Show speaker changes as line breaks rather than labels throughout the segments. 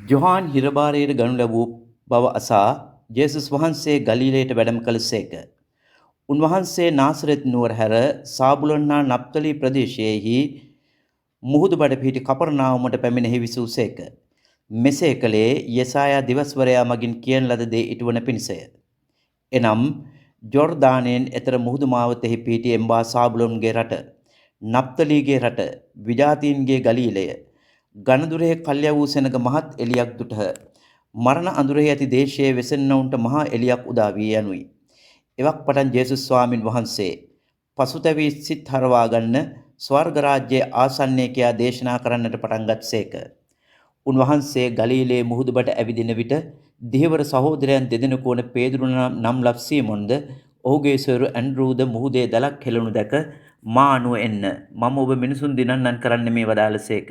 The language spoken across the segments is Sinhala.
ජොහාන් හිරබාරයට ගනු ලැබූ බව අසා ජේසුස් වහන්සේ ගලීලයට වැඩම කළසේක. උන්වහන්සේ නාසරෙත් නුවර හැර සාබුලොන් හා නප්තලි ප්‍රදේශයෙහි මුහුදුබඩ පිහිටි කපර්නාවුමට පැමිණ හිවිසූසේක. මෙසේ කළේ යෙසායා දිවස්වරයා මගින් කියන ලද දේ ඉටුවන පිණිසය. එනම් ජොර්දානයෙන් එතර මුහුදු මාවතෙහි පිහිටි එම්බා සාබුලොන්ගේ රට, නප්තලිගේ රට, විජාතීන්ගේ ගලීලය, ගණදුරේ කල්ය වූ සෙනග මහත් එලියක් දුටහ. මරණ අඳුරෙහි ඇති දේශයේ වෙසෙන්නවුන්ට මහා එලියක් උදා වී යනුයි. එවක් පටන් ජේසුස් ස්වාමින් වහන්සේ පසුතැවී සිත් හරවා ගන්න ස්වර්ග රාජ්‍යයේ ආසන්නයේ කියා දේශනා කරන්නට පටන් ගත්සේක. උන්වහන්සේ ගලීලයේ මුහුදුබට ඇවිදින විට දිහවර සහෝදරයන් දෙදෙනෙකු වන පේදුරු නම් ලබ් සීමොන්ද ඔහුගේ සොයුරු ඇන්ඩ්‍රූද මුහුදේ දලක් හෙළනු දැක මා අනුව එන්න, මම ඔබ මිනිසුන් දිනන්නන් කරන්න මේ වදාළසේක.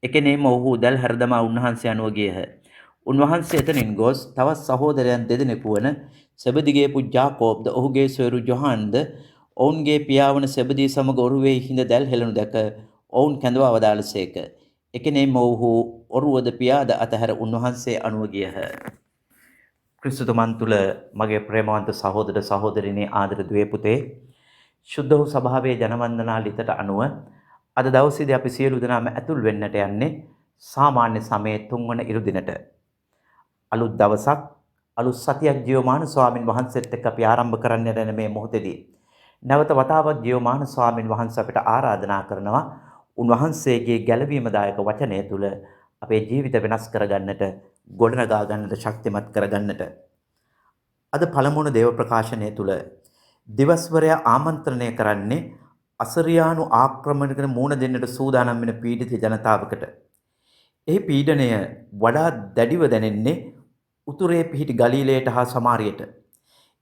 එකෙනේම ඔහු දැල් හැරදමා උන්වහන්සේ අනුව ගියහ. උන්වහන්සේ එතනින් ගොස් තවත් සහෝදරයන් දෙදෙනෙකු වන සෙබදිගේ පුත් ජාකෝබ්ද ඔහුගේ සොයුරු ජොහන්ද ඔවුන්ගේ පියාවන සෙබදී සමග ඔරුවේ හිඳ දැල් හෙළනු දැක ඔවුන් කැඳවා වදාළසේක. එකෙනේම ඔහු ඔරුවද පියාද අතහැර උන්වහන්සේ අනුව ගියහ. ක්‍රිස්තුතුමන් තුළ මගේ ප්‍රේමවන්ත සහෝදර සහෝදරිනී ආදර දුවේ පුතේ, ශුද්ධ වූ සභාවේ ජනවන්දනා ලිතට අනුව අද දවසේදී අපි සියලු දෙනාම ඇතුල් වෙන්නට යන්නේ සාමාන්‍ය සමයේ 3 වන ඉරුදිනට. අලුත් දවසක්, අලුත් සතියක් ජීවමාන ස්වාමින් වහන්සේත් එක්ක අපි ආරම්භ කරන්නට යන මේ මොහොතේදී නැවත වතාවක් ජීවමාන ස්වාමින් වහන්සේ අපිට ආරාධනා කරනවා උන්වහන්සේගේ ගැලවීමදායක වචනය තුළ අපේ ජීවිත වෙනස් කරගන්නට, ගොඩනගා ගන්නට, ශක්තිමත් කරගන්නට. අද පළමුවන දේව ප්‍රකාශනය තුළ දිවස්වරයා ආමන්ත්‍රණය කරන්නේ අසරියානු ආක්‍රමණයකට මුහුණ දෙන්නට සූදානම් වෙන පීඩිත ජනතාවකට. එහි පීඩනය වඩා දැඩිව දැනෙන්නේ උතුරේ පිහිටි ගලීලයට හා සමාරියට.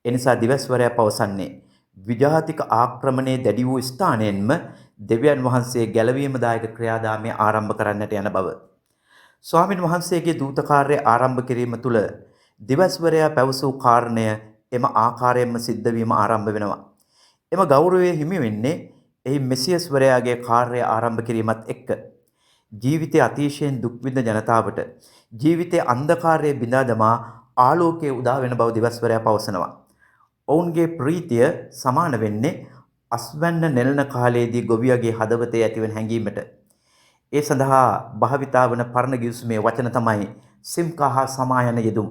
එනිසා දිවස්වරයා පවසන්නේ විජාතික ආක්‍රමණයේ දැඩි වූ ස්ථානයෙන්ම දෙවියන් වහන්සේ ගැලවීමදායක ක්‍රියාදාමය ආරම්භ කරන්නට යන බව. ස්වාමින් වහන්සේගේ දූත කාර්යය ආරම්භ කිරීම තුළ දිවස්වරයා පැවසූ කාරණය එම ආකාරයෙන්ම සිද්ධ වීම ආරම්භ වෙනවා. එම ගෞරවය හිමි වෙන්නේ එහි මෙසියස්වරයාගේ කාර්යය ආරම්භ කිරීමත් එක්ක. ජීවිතයේ අතිශයින් දුක් විඳ ජනතාවට ජීවිතයේ අන්ධකාරයේ බිඳා දමා ආලෝකයේ උදා වෙන බව දිවස්වරයා පවසනවා. ඔවුන්ගේ ප්‍රීතිය සමාන වෙන්නේ අස්වැන්න නෙළන කාලයේදී ගොවියගේ හදවතේ ඇතිවන හැඟීමට. ඒ සඳහා භාවිතා වන පරණ ගිවිසුමේ වචන තමයි සිම්කා හා සමායන යෙදුම්.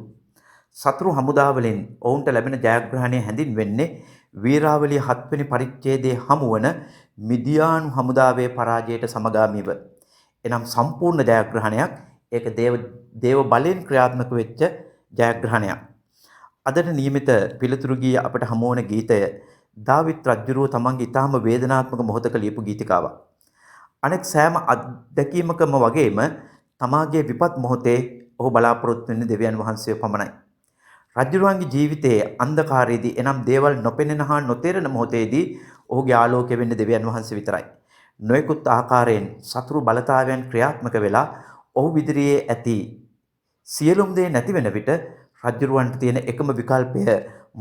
සතුරු හමුදාවලින් ඔවුන්ට ලැබෙන ජයග්‍රහණය හැඳින්වෙන්නේ වීරාවලිය 7 වෙනි පරිච්ඡේදයේ හමුවන මිදියානු හමුදාවේ පරාජයට සමගාමීව. එනම් සම්පූර්ණ ජයග්‍රහණයක්. ඒක දේව බලෙන් ක්‍රියාත්මක වෙච්ච ජයග්‍රහණයක්. අදට නියමිත පිළිතුරු ගීය අපට හමු වන ගීතය දාවිත් රජුරුව තමන්ගේ ඉතාම වේදනාත්මක මොහොතක ලියපු ගීතිකාවක්. අනෙක් සෑම අත්දැකීමකම වගේම තමාගේ විපත් මොහොතේ ඔහු බලාපොරොත්තු වෙන්නේ දෙවියන් වහන්සේ පමණයි. රජුරුවන්ගේ ජීවිතයේ අන්ධකාරයේදී එනම් දේවල් නොපෙනෙන හා නොතේරෙන මොහොතේදී ඔහුගේ ආලෝකය වෙන්නේ දෙවියන් වහන්සේ විතරයි. නොයෙකුත් ආකාරයෙන් සතුරු බලතාවයන් ක්‍රියාත්මක වෙලා ඔහු ඉදිරියේ ඇති සියලුම දේ නැති වෙන විට රජුරුවන්ට තියෙන එකම විකල්පය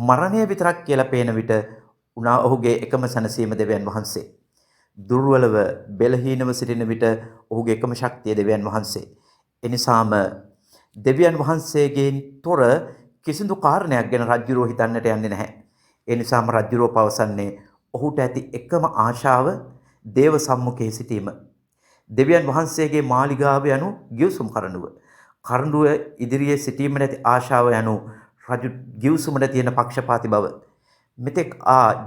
මරණය විතරක් කියලා පේන විට උනා ඔහුගේ එකම සැනසීම දෙවියන් වහන්සේ. දුර්වලව බෙලහීනව සිටින විට ඔහුගේ එකම ශක්තිය දෙවියන් වහන්සේ. එනිසාම දෙවියන් වහන්සේගෙන් තොර කිසිදු කාරණයක් ගැන රජුරුව හිතන්නට යන්නේ නැහැ. ඒ නිසාම රජුරුව පවසන්නේ ඔහුට ඇති එකම ආශාව දේව සම්මුඛයේ සිටීම. දෙවියන් වහන්සේගේ මාලිගාව යනු ගිවිසුම් කරඬුව. කරඬුව ඉදිරියේ සිටීම නැති ආශාව යනු රජු ගිවිසුමට තියෙන පක්ෂපාති බව. මෙතෙක්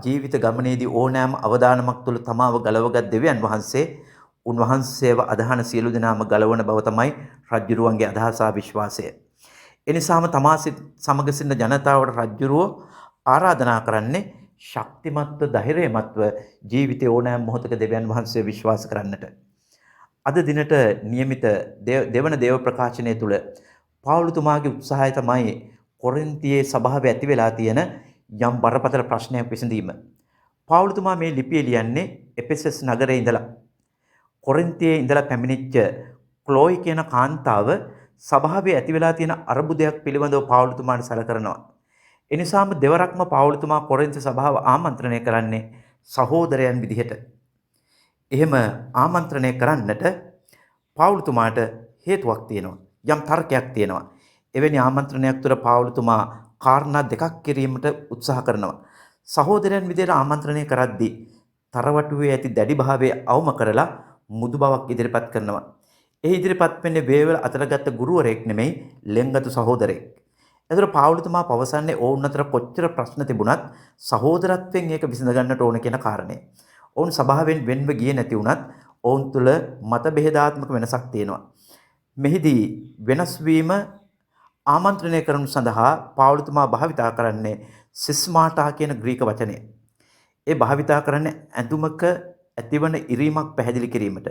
ජීවිත ගමනේදී ඕනෑම අවදානමක් තුළ තමාව ගලවගත් දෙවියන් වහන්සේ උන්වහන්සේව අදහන සියලු දෙනාම ගලවන බව තමයි රජුරුවන්ගේ අදහස විශ්වාසය. එනිසාම තමා සමග සිටින ජනතාවට රජුරුව ආරාධනා කරන්නේ ශක්තිමත්ව ධෛර්යමත්ව ජීවිතේ ඕනෑම මොහොතක දෙවියන් වහන්සේ විශ්වාස කරන්නට. අද දිනට નિયમિત දෙවන දේව ප්‍රකාශනය තුළ පාවුලුතුමාගේ උත්සාහය තමයි කොරින්තියේ සභාවේ ඇති වෙලා තියෙන යම් බරපතල ප්‍රශ්නයක් විසඳීම. පාවුලුතුමා මේ ලිපිය ලියන්නේ එපෙසස් නගරයේ ඉඳලා. කොරින්තියේ ඉඳලා පැමිණිච්ච ක්ලෝයි කියන කාන්තාව සභාවේ ඇති වෙලා තියෙන අර්බුදයක් පිළිබඳව පාවුලුතුමාට සැලකරනවා. එනිසාම දෙවරක්ම පාවුලුතුමා කොරින්ති සභාව ආමන්ත්‍රණය කරන්නේ සහෝදරයන් විදිහට. එහෙම ආමන්ත්‍රණය කරන්නට පාවුලුතුමාට හේතුවක් තියෙනවා. යම් තර්කයක් තියෙනවා. එවැනි ආමන්ත්‍රණයක් තුළ පාවුලතුමා කාරණා දෙකක් කිරීමට උත්සාහ කරනවා. සහෝදරයන් විදිහට ආමන්ත්‍රණය කරද්දී තරවටුවේ ඇති දැඩි භාවය අවම කරලා මුදු බවක් ඉදිරිපත් කරනවා. ඒ ඉදිරිපත් වෙන්නේ වේවල අතරගත ගුරුවරයෙක් නෙමෙයි ලෙන්ගතු සහෝදරයෙක්. එතකොට පාවුලතුමා පවසන්නේ ඔවුන් අතර කොච්චර ප්‍රශ්න තිබුණත් සහෝදරත්වයෙන් ඒක විසඳ ගන්නට ඕන කියන කාරණය. ඔවුන් සභාවෙන් වෙන්ව ගියේ නැති වුණත් ඔවුන් තුළ මත බෙහෙදාත්මක වෙනසක් තියෙනවා. මෙහිදී වෙනස් වීම ආමන්ත්‍රණය කරනු සඳහා පාවුලතුමා භාවිතා කරන්නේ සිස්මාටා කියන ග්‍රීක වචනය. ඒ භාවිතා කරන්නේ ඇඳුමක ඇතිවන ඉරීමක් පැහැදිලි කිරීමට.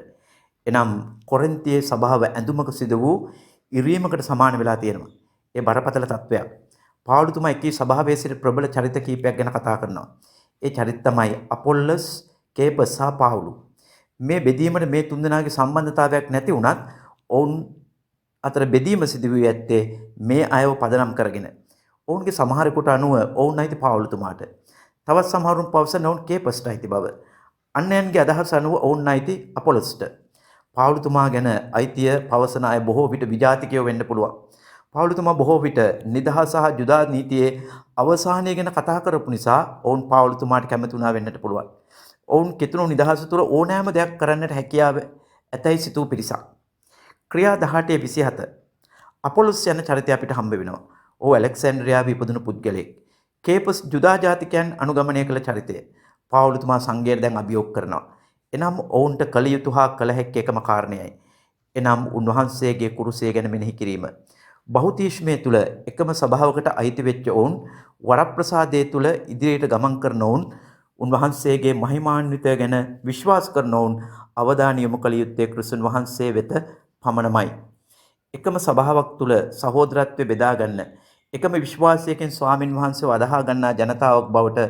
එනම් කොරින්තියේ සභාව ඇඳුමක සිදු වූ ඉරීමකට සමාන වෙලා තියෙනවා. ඒ බරපතල තත්වයක්. පාවුලතුමා එකී සභාවේ සිට ප්‍රබල චරිත කීපයක් ගැන කතා කරනවා. ඒ චරිත තමයි අපොල්ලස්, කේපස් සහ පාවුලු. මේ බෙදීමට මේ තුන්දෙනාගේ සම්බන්ධතාවයක් නැති වුණත් ඔවුන් අතර බෙදීම සිදු වී ඇත්තේ මේ අයව පදනම් කරගෙන. ඔවුන්ගේ සමහරෙකුට අනුව ඔවුන් අයිති පාවුලතුමාට. තවත් සමහරුන් පවසන ඔවුන් කේපස්ට අයිති බව. අන්‍යයන්ගේ අදහස් අනුව ඔවුන් අයිති අපොලොස්ට. පාවුලතුමා ගැන අයිතිය පවසන අය බොහෝ විට විජාතිකයෝ වෙන්න පුළුවන්. පාවුලතුමා බොහෝ විට නිදහස සහ ජුදා නීතියේ අවසානය ගැන කතා කරපු නිසා ඔවුන් පාවුලතුමාට කැමති වුණා වෙන්නට පුළුවන්. ඔවුන් කිතුණු නිදහස තුළ ඕනෑම දෙයක් කරන්නට හැකියාව ඇතැයි සිතූ පිරිසක්. ක්‍රියා 18:27 අපොලොස් යන චරිතය අපිට හම්බ වෙනවා. ඔහු ඇලෙක්සැන්ඩ්‍රියාවේ ඉපදුණු පුද්ගලයෙක්. කේපස් ජුදා ජාතිකයන් අනුගමනය කළ චරිතය. පාවුලතුමා සංඝයට දැන් අභියෝග කරනවා. එනම් ඔවුන්ට කළ යුතු හා කළ හැකි එකම කාරණයයි. එනම් උන්වහන්සේගේ කුරුසය ගැන මෙනෙහි කිරීම. බහුතීෂ්මය තුළ එකම සභාවකට අයිති වෙච්ච ඔවුන් වරප්‍රසාදයේ තුළ ඉදිරියට ගමන් කරන ඔවුන් උන්වහන්සේගේ මහිමාන්විතය ගැන විශ්වාස කරන ඔවුන් අවධානය යොමු කළ යුත්තේ ක්‍රිස්තුන් වහන්සේ වෙත පමණමයි. එකම සභාවක් තුළ සහෝදරත්වය බෙදා ගන්න එකම විශ්වාසයකින් ස්වාමින් වහන්සේව අදහා ගන්නා ජනතාවක් බවට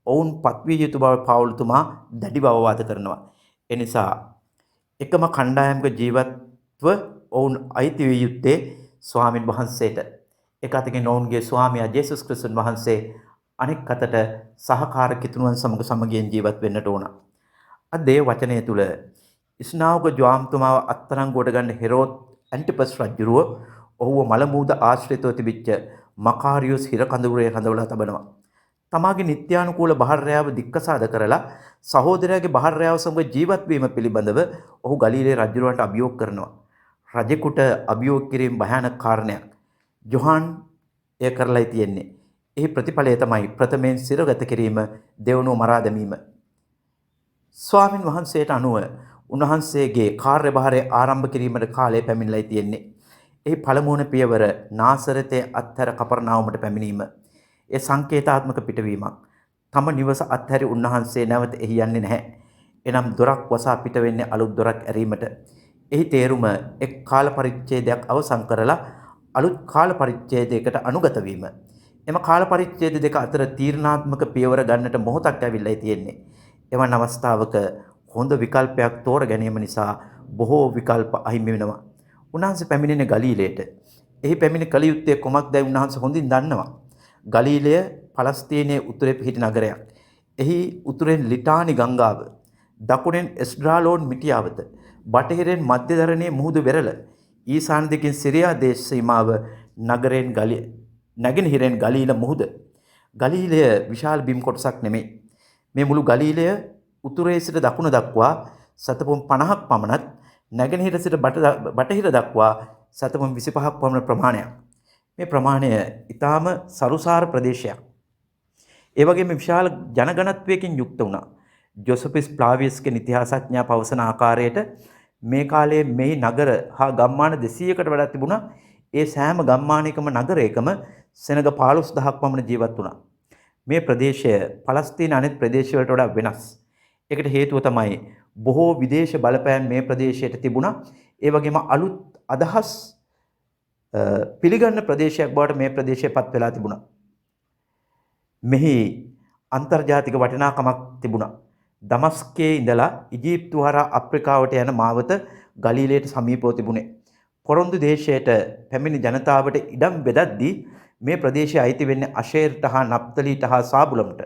ඔවුන් පත්විය යුතු බව පාවුලතුමා දැඩිව අවවාද කරනවා. එනිසා එකම කණ්ඩායමක ජීවත්ව ඔවුන් අයිති විය යුත්තේ ස්වාමින් වහන්සේට. එක අතකින් ඔවුන්ගේ ස්වාමියා ජේසුස් ක්‍රිස්තුන් වහන්සේ, අනෙක් අතට සහකාර කිතුණුවන් සමග සමගියෙන් ජීවත් වෙන්නට ඕන. අද ඒ වචනය තුළ ඉස්නාවක ජ්වාම්තුමාව අත්අඩංගුවට ගන්න හෙරෝද් ඇන්ටිපස් රජුරුව ඔහුව මලමූද ආශ්‍රිතව තිබිච්ච මකාරියුස් හිර කඳවුරේ රඳවලා තබනවා. තමාගේ නිත්‍යානුකූල බහර්යාව දික්කසාද කරලා සහෝදරයාගේ බහර්යාව සමග ජීවත් වීම පිළිබඳව ඔහු ගලීලේ රජුරවන්ට අභියෝග කරනවා. රජෙකුට අභියෝග කිරීම භයානක කාරණයක්. ජොහාන් එය කරලායි තියෙන්නේ. එහි ප්‍රතිඵලය තමයි ප්‍රථමයෙන් සිරගත කිරීම, දෙවනුව මරා දැමීම. ස්වාමින් වහන්සේට අනුව උන්වහන්සේගේ කාර්යභාරය ආරම්භ කිරීමට කාලය පැමිණිලායි තියෙන්නේ. එහි පළමුවන පියවර නාසරතේ අත්හැර කපර්නාවුමට පැමිණීම. ඒ සංකේතාත්මක පිටවීමක්. තම නිවස අත්හැරි උන්වහන්සේ නැවත එහි යන්නේ නැහැ. එනම් දොරක් වසා පිට වෙන්නේ අලුත් දොරක් ඇරීමට. එහි තේරුම එක් කාල පරිච්ඡේදයක් අවසන් කරලා අලුත් කාල පරිච්ඡේදයකට අනුගත වීම. එම කාල පරිච්ඡේද දෙක අතර තීරණාත්මක පියවර ගන්නට මොහොතක් ඇවිල්ලායි තියෙන්නේ. එවන් අවස්ථාවක හොඳ විකල්පයක් තෝර ගැනීම නිසා බොහෝ විකල්ප අහිමි වෙනවා. උන්වහන්සේ පැමිණෙන ගලීලයට. එහි පැමිණ කළ යුත්තේ කුමක්දයි උන්වහන්සේ හොඳින් දන්නවා. ගලීලය පලස්තීනයේ උතුරේ පිහිටි නගරයක්. එහි උතුරෙන් ලිටානි ගංගාව, දකුණෙන් එස්ඩ්‍රාලෝන් මිටියාවත, බටහිරෙන් මධ්‍යදරණයේ මුහුදු වෙරළ, ඊසාන දිගින් සිරියා දේශ සීමාව, නගරෙන් නැගෙනහිරෙන් ගලීල මුහුද. ගලීලය විශාල බිම් කොටසක් නෙමෙයි. මේ මුළු ගලීලය උතුරේ සිට දකුණ දක්වා සතපුම් 50ක් පමණත්, නැගෙනහිර සිට බටහිර දක්වා සතපුම් 25ක් පමණ ප්‍රමාණයක්. මේ ප්‍රමාණය ඊටාම සරුසාර ප්‍රදේශයක්. ඒ වගේම විශාල ජනගණත්වයකින් යුක්ත වුණා. ජොසපිස් ප්ලාවියස්ගේ ඉතිහාසඥයා පවසන ආකාරයට මේ කාලයේ මේ නගර හා ගම්මාන 200කට වඩා තිබුණා. ඒ සෑම ගම්මානයකම නගරයකම සෙනග 15000ක් පමණ ජීවත් වුණා. මේ ප්‍රදේශය පලස්තීන අනෙක් ප්‍රදේශවලට වඩා වෙනස්. ඒකට හේතුව තමයි බොහෝ විදේශ බලපෑම් මේ ප්‍රදේශයට තිබුණා. ඒ වගේම අලුත් අදහස් පිළිගන්න ප්‍රදේශයක් බවට මේ ප්‍රදේශය පත් වෙලා තිබුණා. මෙහි අන්තර්ජාතික වටිනාකමක් තිබුණා. දමස්කයේ ඉඳලා ඊජිප්තු හරහා අප්‍රිකාවට යන මාවත ගලීලයට සමීපව තිබුණේ. පොරොන්දු දේශයට පැමිණි ජනතාවට ඉඩම් බෙදද්දී මේ ප්‍රදේශය අයිති වෙන්නේ අෂේර්ට හා නප්තලීට හා සාබුලම්ට.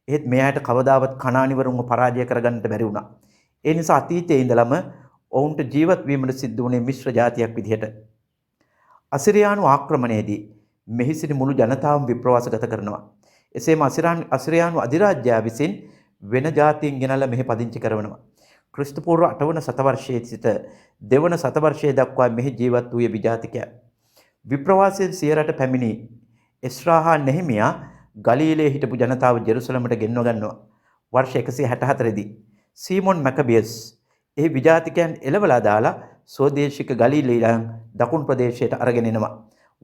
ඒත් මෙයාට කවදාවත් කනානිවරුන්ව පරාජය කරගන්නට බැරි වුණා. ඒ නිසා අතීතයේ ඉඳලම ඔවුන්ට ජීවත් වීමට සිද්ධ වුණේ මිශ්‍ර ජාතියක් විදිහට. අසිරියානු ආක්‍රමණයේදී මෙහි සිටි මුළු ජනතාවම විප්‍රවාසගත කරනවා. එසේම අසිරියානු අධිරාජ්‍යයා විසින් වෙන ජාතීන් ගෙනල්ලා මෙහි පදිංචි කරවනවා. ක්‍රිස්තු පූර්ව 8 වන සතවර්ෂයේ සිට 2 වන සතවර්ෂයේ දක්වා මෙහි ජීවත් වූයේ විජාතිකයන්. විප්‍රවාසයෙන් සිය රට පැමිණි එස්රා හා නෙහෙමියා ගලීලයේ හිටපු ජනතාව ජෙරුසලමට ගෙන්ව ගන්නවා. වර්ෂ 164 දී සීමොන් මැකබියස් එහි විජාතිකයන් එළවලා දාලා ස්වදේශික ගලීලයන් දකුණු ප්‍රදේශයට අරගෙන එනවා.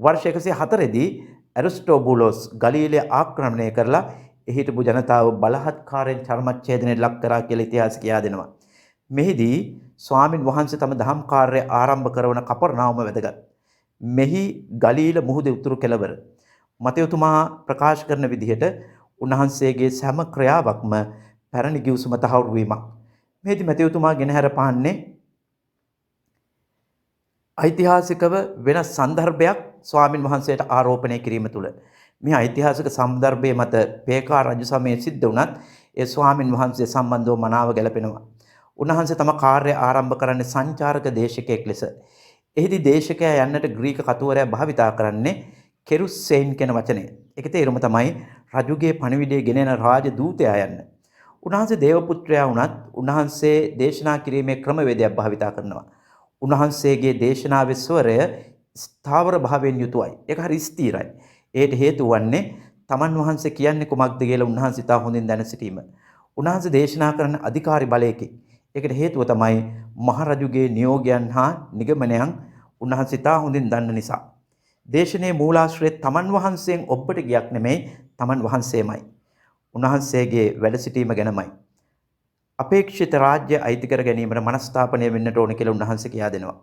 වර්ෂ 104 දී ඇරිස්ටෝබුලෝස් ගලීලය ආක්‍රමණය කරලා එහි හිටපු ජනතාව බලහත්කාරයෙන් චර්මච්ඡේදනයට ලක් කරා කියලා ඉතිහාස කියා දෙනවා. මෙහිදී ස්වාමින් වහන්සේ තම දහම් කාර්යය ආරම්භ කරන කපර්නාවුම වැදගත්. මෙහි ගලීල මුහුදේ උතුරු කෙළවර මතයතුමා ප්‍රකාශ කරන විදිහට උන්වහන්සේගේ සෑම ක්‍රියාවක්ම පැරණි ගිවිසුම තහවුරු වීමක්. මෙහිදී මතයතුමා ගෙනහැර පාන්නේ ඓතිහාසිකව වෙනස් සන්දර්භයක් ස්වාමින් වහන්සේට ආරෝපණය කිරීම තුළ මේ ඓතිහාසික සන්දර්භයේ මත පේකා රජු සමයේ සිද්ධ වුණත් ඒ ස්වාමින් වහන්සේ සම්බන්ධව මනාව ගැලපෙනවා. උන්වහන්සේ තම කාර්යය ආරම්භ කරන්නේ සංචාරක දේශකයෙක් ලෙස. එහිදී දේශකයා යන්නට ග්‍රීක කතුවරයා භාවිතා කරන්නේ කෙරුස්සෙයින් කියන වචනය. ඒකේ තේරුම තමයි රජුගේ පණිවිඩය ගෙනෙන රාජ දූතයා යන්න. උන්වහන්සේ දේවපුත්‍රයා වුණත් උන්වහන්සේ දේශනා කිරීමේ ක්‍රමවේදයක් භාවිතා කරනවා. උන්වහන්සේගේ දේශනාවේ ස්වරය ස්ථාවර භාවයෙන් යුතුවයි. ඒක හරි ස්ථිරයි. ඒට හේතුව වන්නේ තමන් වහන්සේ කියන්නේ කුමක්ද කියලා උන්වහන්සේ තා හොඳින් දැන සිටීම. උන්වහන්සේ දේශනා කරන අධිකාරී බලයකින්. ඒකට හේතුව තමයි මහරජුගේ නියෝගයන් හා නිගමනයන් උන්වහන්සේ තා හොඳින් දන්න නිසා. දේශනේ මූලාශ්‍රය තමන් වහන්සේෙන් ඔබට ගියක් නෙමෙයි තමන් වහන්සේමයි. උන්වහන්සේගේ වැඩ සිටීම ගැනමයි. අපේක්ෂිත රාජ්‍ය අයිති කර ගැනීමට මනස්ථාපනය වෙන්නට ඕන කියලා උන්වහන්සේ කියා දෙනවා.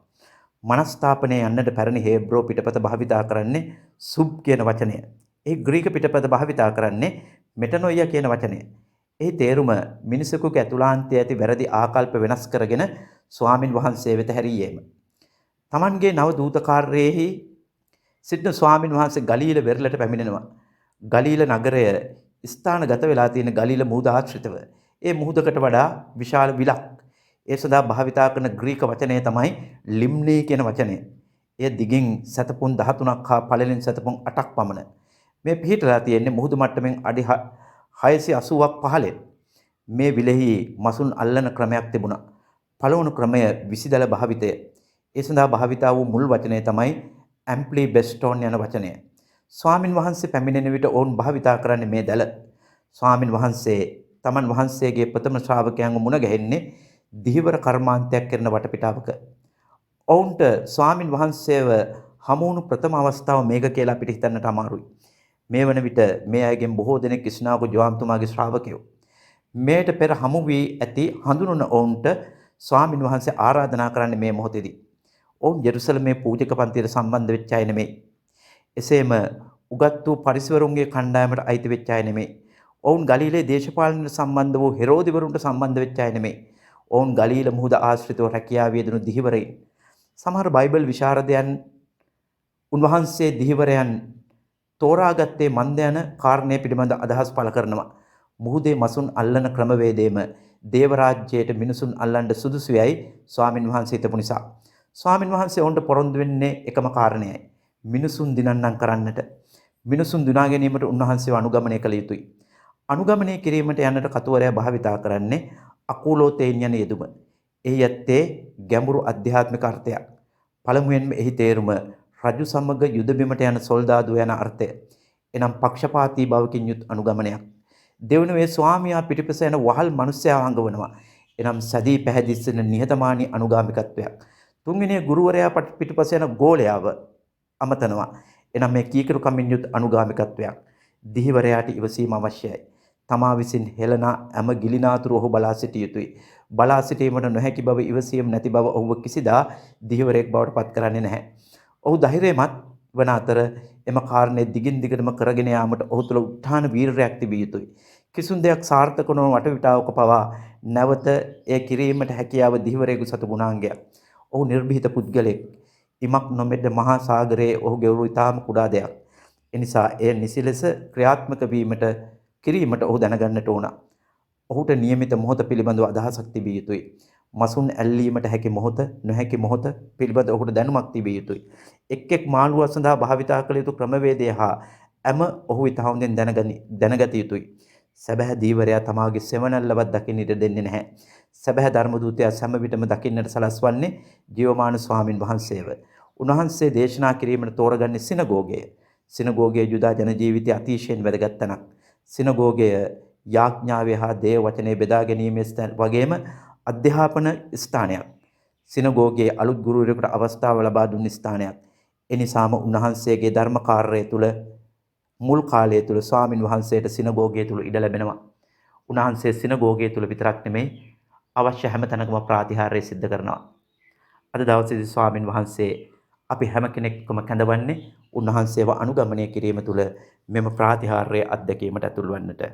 මනස්ථාපනය යන්නට පැරණි හේබ්‍රෝ පිටපත භාවිතා කරන්නේ සුබ් කියන වචනය. ඒ ග්‍රීක පිටපත භාවිතා කරන්නේ මෙටනොයියා කියන වචනය. ඒ තේරුම මිනිසෙකුගේ ඇතුළාන්තයේ ඇති වැරදි ආකල්ප වෙනස් කරගෙන ස්වාමින් වහන්සේ වෙත හැරීයේම. Tamanගේ නව දූත කාර්යයේහි සිටින ස්වාමින් වහන්සේ ගලීල වෙරළට පැමිණෙනවා. ගලීල නගරය ස්ථානගත වෙලා තියෙන ගලීල මුහුද ආශ්‍රිතව. ඒ මුහුදකට වඩා විශාල විලක්. ඒ සඳහා භාවිතා කරන ග්‍රීක වචනය තමයි ලිම්නී කියන වචනය. එය දිගින් සැතපුම් 13ක් හා පළලින් සැතපුම් 8ක් පමණ. මේ පිහිටලා තියෙන්නේ මුහුදු මට්ටමින් අඩි 680ක් පහළින්. මේ විලෙහි මසුන් අල්ලන ක්‍රමයක් තිබුණා. පළවුණු ක්‍රමය විසිදල භාවිතය. ඒ සඳහා භාවිතා වූ මුල් වචනය තමයි ඇම්ප්ලි බෙස්ටෝන් යන වචනය. ස්වාමින් වහන්සේ පැමිණෙන විට ඔවුන් භාවිතා කරන්නේ මේ දැල. ස්වාමින් වහන්සේ තමන් වහන්සේගේ ප්‍රථම ශ්‍රාවකයන්ව මුණ ගැහෙන්නේ දිහිවර කර්මාන්තයක් කරන වටපිටාවක. ඔවුන්ට ස්වාමින් වහන්සේව හමුවුණු ප්‍රථම අවස්ථාව මේක කියලා අපිට හිතන්නට අමාරුයි. මේ වන විට මේ අයගෙන් බොහෝ දෙනෙක් ඉස්නාකු ජෝහන්තුමාගේ ශ්‍රාවකයෝ. මේට පෙර හමු වී ඇති හඳුනන ඔවුන්ට ස්වාමින් වහන්සේ ආරාධනා කරන්නේ මේ මොහොතේදී. ඔවුන් ජෙරුසලමේ පූජක පන්තියට සම්බන්ධ වෙච්ච අය නෙමෙයි. එසේම උගත් වූ පරිසවරුන්ගේ කණ්ඩායමට අයිති වෙච්ච අය නෙමෙයි. ඔවුන් ගලීලයේ දේශපාලනයට සම්බන්ධ වූ හෙරෝදිවරුන්ට සම්බන්ධ වෙච්ච අය නෙමෙයි. ඔවුන් ගලීල මුහුද ආශ්‍රිතව රැකියාව යෙදුණු දිහිවරයින්. සමහර බයිබල් විශාරදයන් උන්වහන්සේ දිහිවරයන් තෝරාගත්තේ මන්ද යන කාරණය පිළිබඳ අදහස් පළ කරනවා. මුහුදේ මසුන් අල්ලන ක්‍රමවේදයේම දේවරාජ්‍යයට මිනිසුන් අල්ලන්න සුදුසුයයි ස්වාමින් වහන්සේ හිතපු නිසා. ස්වාමින් වහන්සේ ඔවුන්ට පොරොන්දු වෙන්නේ එකම කාරණයයි. මිනිසුන් දිනන්නම් කරන්නට. මිනිසුන් දිනා ගැනීමට උන්වහන්සේව අනුගමනය කළ යුතුයි. අනුගමනය කිරීමට යන්නට කතුවරයා භාවිතා කරන්නේ අකුලෝතේන් යන යෙදුම. එහි ඇත්තේ ගැඹුරු අධ්‍යාත්මික අර්ථයක්. පළමුවෙන්ම එහි තේරුම රජු සමග යුද බිමට යන සොල්දාදුව යන අර්ථය. එනම් පක්ෂපාතී බවකින් යුත් අනුගමනයක්. දෙවනුවේ ස්වාමියා පිටිපස යන වහල් මිනිසයා හංගවනවා. එනම් සදී පැහැදිස්සෙන නිහතමානී අනුගාමිකත්වයක්. තුන්වෙනි ගුරුවරයා පිටිපස යන ගෝලයාව අමතනවා. එනම් මේ කීකරු කමින් යුත් අනුගාමිකත්වයක්. දිහිවරයාට ඉවසීම අවශ්‍යයි. තමා විසින් හෙළනා හැම ගිලිනාතුරු ඔහු බලා සිටිය යුතුයි. බලා සිටීමට නොහැකි බව ඉවසීම නැති බව ඔහුව කිසිදා දිහිවරයෙක් බවට පත් කරන්නේ නැහැ. ඔහු ධෛර්යමත් වන අතර එම කාරණේ දිගින් දිගටම කරගෙන යාමට ඔහු තුළ උත්හාන වීරයක් තිබිය යුතුයි. කිසිදු දෙයක් සාර්ථක නොවන වටවිටාවක පවා නැවත එය කිරීමට හැකියාව දිහිවරයෙකු සතු ගුණාංගයක්. ඔහු නිර්භීත පුද්ගලයෙක්. ඉමක් නොමැඩ මහා සාගරයේ ඔහුගේ උරු ඉතාම කුඩා දෙයක්. එනිසා එය නිසි ලෙස ක්‍රියාත්මක කිරීමට ඔහු දැනගන්නට ඕන. ඔහුට නියමිත මොහොත පිළිබඳව අදහසක් තිබිය යුතුයි. මසුන් ඇල්ලීමට හැකි මොහොත නොහැකි මොහොත පිළිබඳ ඔහුට දැනුමක් තිබිය යුතුයි. එක් එක් මාළුවා සඳහා භාවිතා කළ යුතු ක්‍රමවේදය හා ඔහු ඉතාහොඳින් දැනගත යුතුයි. සැබෑ දීවරයා තමාගේ සෙවණැල්ලවත් දකින්න ඉඩ දෙන්නේ නැහැ. සැබෑ ධර්ම දූතයා සෑම විටම දකින්නට සලස්වන්නේ ජීවමාන ස්වාමින් වහන්සේව. උන්වහන්සේ දේශනා කිරීමට තෝරගන්නේ සිනගෝගය. සිනගෝගය යුදා ජන ජීවිතයේ අතිශයින් වැදගත් තැනක්. සිනගෝගය යාඥාවේ හා දේව වචනේ බෙදා ගැනීමේ වගේම අධ්‍යාපන ස්ථානයක්. සිනගෝගයේ අලුත් ගුරුවරයෙකුට අවස්ථාව ලබා දුන් ස්ථානයක්. එනිසාම උන්වහන්සේගේ ධර්ම කාර්යය තුළ මුල් කාලය තුළ ස්වාමින් වහන්සේට සිනගෝගය තුළ ඉඩ ලැබෙනවා. උන්වහන්සේ සිනගෝගය තුළ විතරක් නෙමෙයි අවශ්‍ය හැම තැනකම ප්‍රාතිහාර්ය සිද්ධ කරනවා. අද දවසේදී ස්වාමින් වහන්සේ අපි හැම කෙනෙක්ම කැඳවන්නේ උන්වහන්සේව අනුගමනය කිරීම තුළ මෙම ප්‍රාතිහාර්ය අත්දැකීමට ඇතුල් වන්නට.